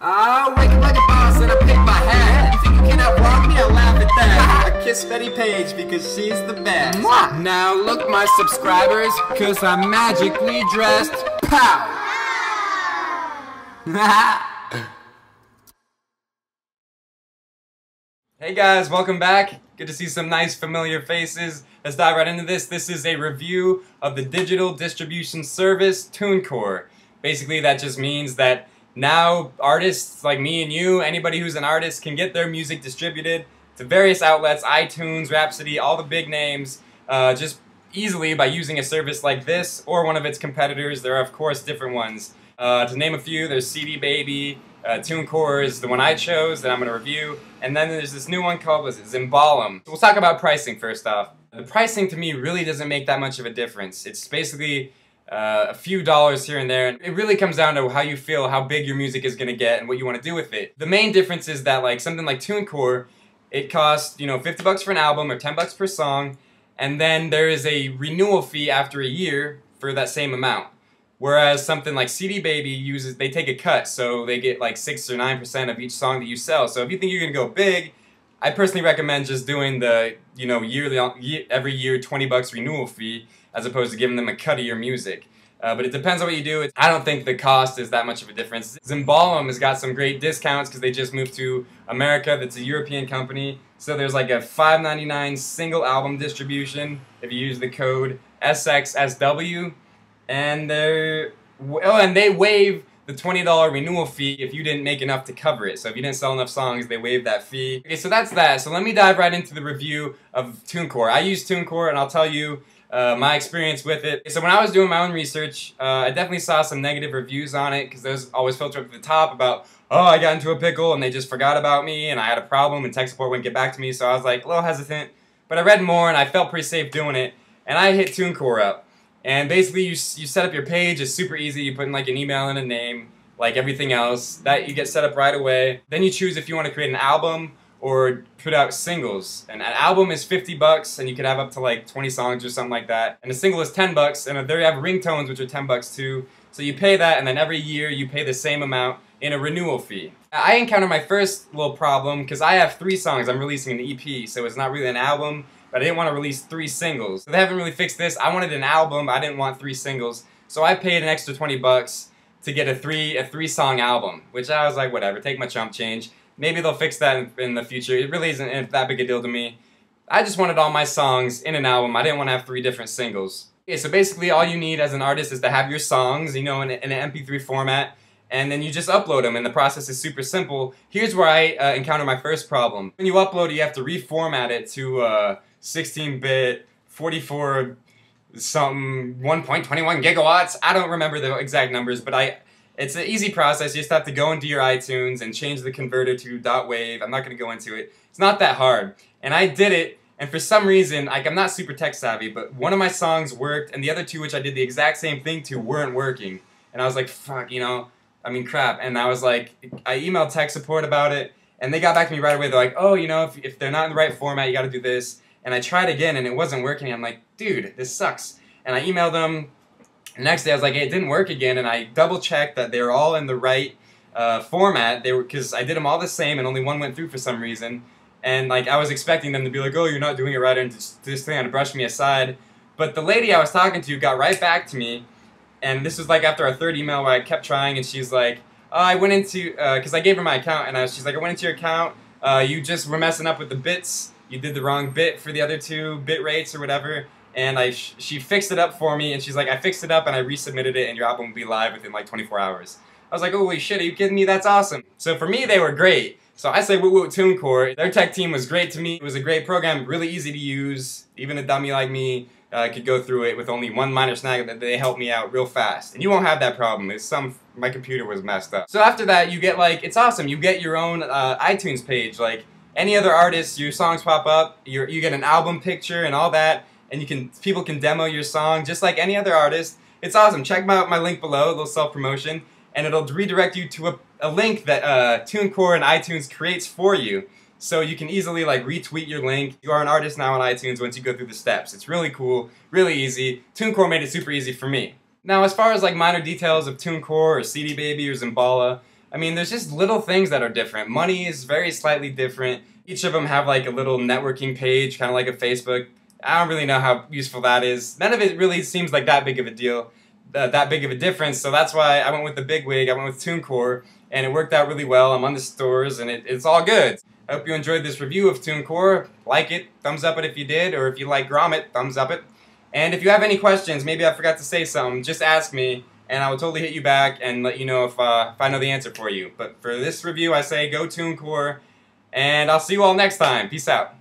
I wake up like a boss and I pick my hat. You think you cannot rock me? I laugh at that. I kiss Betty Page because she's the best. Mwah! Now look, my subscribers, cause I'm magically dressed. Pow! Hey guys, welcome back. Good to see some nice familiar faces. Let's dive right into this. This is a review of the digital distribution service TuneCore. Basically, that just means that now artists like me and you, anybody who's an artist, can get their music distributed to various outlets, iTunes, Rhapsody, all the big names, just easily by using a service like this or one of its competitors. There are, of course, different ones. To name a few, there's CD Baby, TuneCore is the one I chose that I'm going to review, and then there's this new one called Zimbalum. So we'll talk about pricing first off. The pricing to me really doesn't make that much of a difference. It's basically a few dollars here and there, and it really comes down to how you feel, how big your music is going to get, and what you want to do with it. The main difference is that like something like TuneCore, it costs, you know, 50 bucks for an album or 10 bucks per song, and then there is a renewal fee after a year for that same amount. Whereas something like CD Baby they take a cut, so they get like 6 or 9% of each song that you sell. So if you think you're gonna go big, I personally recommend just doing the, you know, every year 20 bucks renewal fee, as opposed to giving them a cut of your music. But it depends on what you do. I don't think the cost is that much of a difference. Zimbalum has got some great discounts because they just moved to America. That's a European company. So there's like a $5.99 single album distribution if you use the code SXSW. And they waive the $20 renewal fee if you didn't make enough to cover it. So if you didn't sell enough songs, they waive that fee. Okay, so that's that. So let me dive right into the review of TuneCore. I use TuneCore, and I'll tell you my experience with it. So when I was doing my own research, I definitely saw some negative reviews on it because those always filter up to the top about, oh, I got into a pickle and they just forgot about me and I had a problem and tech support wouldn't get back to me. So I was like a little hesitant, but I read more and I felt pretty safe doing it. And I hit TuneCore up. And basically you set up your page. It's super easy. You put in like an email and a name, like everything else. That you get set up right away. Then you choose if you want to create an album or put out singles. And an album is 50 bucks and you can have up to like 20 songs or something like that. And a single is 10 bucks, and there you have ringtones, which are 10 bucks too. So you pay that, and then every year you pay the same amount in a renewal fee. I encountered my first little problem because I have 3 songs. I'm releasing an EP, so it's not really an album. But I didn't want to release 3 singles. So they haven't really fixed this. I wanted an album, I didn't want 3 singles. So I paid an extra 20 bucks to get a 3-song album, which I was like, whatever, take my chump change. Maybe they'll fix that in the future. It really isn't that big a deal to me. I just wanted all my songs in an album. I didn't want to have 3 different singles. Okay, so basically all you need as an artist is to have your songs, you know, in an MP3 format, and then you just upload them, and the process is super simple. Here's where I encountered my first problem. When you upload it, you have to reformat it to 16-bit, 44 something, 1.21 gigawatts. I don't remember the exact numbers, but it's an easy process. You just have to go into your iTunes and change the converter to .wave. I'm not going to go into it. It's not that hard. And I did it, and for some reason, like, I'm not super tech savvy, but one of my songs worked, and the other 2, which I did the exact same thing to, weren't working. And I was like, fuck, you know, I mean, crap. And I was like, I emailed tech support about it, and they got back to me right away. They're like, oh, you know, if they're not in the right format, you got to do this. And I tried again, and it wasn't working. I'm like, dude, this sucks. And I emailed them. The next day, I was like, hey, it didn't work again. And I double-checked that they were all in the right format. Because I did them all the same, and only one went through for some reason. And like, I was expecting them to be like, oh, you're not doing it right, and just kind of brush me aside. But the lady I was talking to got right back to me. And this was like after our 3rd email where I kept trying, and she's like, oh, I went into, because I gave her my account, and she's like, I went into your account. You just were messing up with the bits. You did the wrong bit for the other 2 bit rates or whatever, and she fixed it up for me, and she's like, I fixed it up and I resubmitted it, and your album will be live within like 24 hours. I was like, holy shit, are you kidding me? That's awesome. So for me, they were great. So I say woo woo TuneCore. Their tech team was great to me. It was a great program, really easy to use. Even a dummy like me could go through it with only one minor snag that they helped me out real fast. And you won't have that problem. My computer was messed up. So after that, you get like, it's awesome. You get your own iTunes page. Like any other artist, your songs pop up, you get an album picture and all that, and people can demo your song just like any other artist. It's awesome. Check out my link below, a little self-promotion, and it'll redirect you to a link that TuneCore and iTunes creates for you. So you can easily like retweet your link. You are an artist now on iTunes once you go through the steps. It's really cool, really easy. TuneCore made it super easy for me. Now as far as like minor details of TuneCore or CD Baby or Zimbala, I mean, there's just little things that are different. Money is very slightly different. Each of them have like a little networking page, kind of like a Facebook. I don't really know how useful that is. None of it really seems like that big of a deal, that big of a difference. So that's why I went with the big wig. I went with TuneCore, and it worked out really well. I'm on the stores, and it's all good. I hope you enjoyed this review of TuneCore. Like it, thumbs up it if you did, or if you like Grommet, thumbs up it. And if you have any questions, maybe I forgot to say something, just ask me, and I will totally hit you back and let you know if I know the answer for you. But for this review, I say go TuneCore, and I'll see you all next time. Peace out.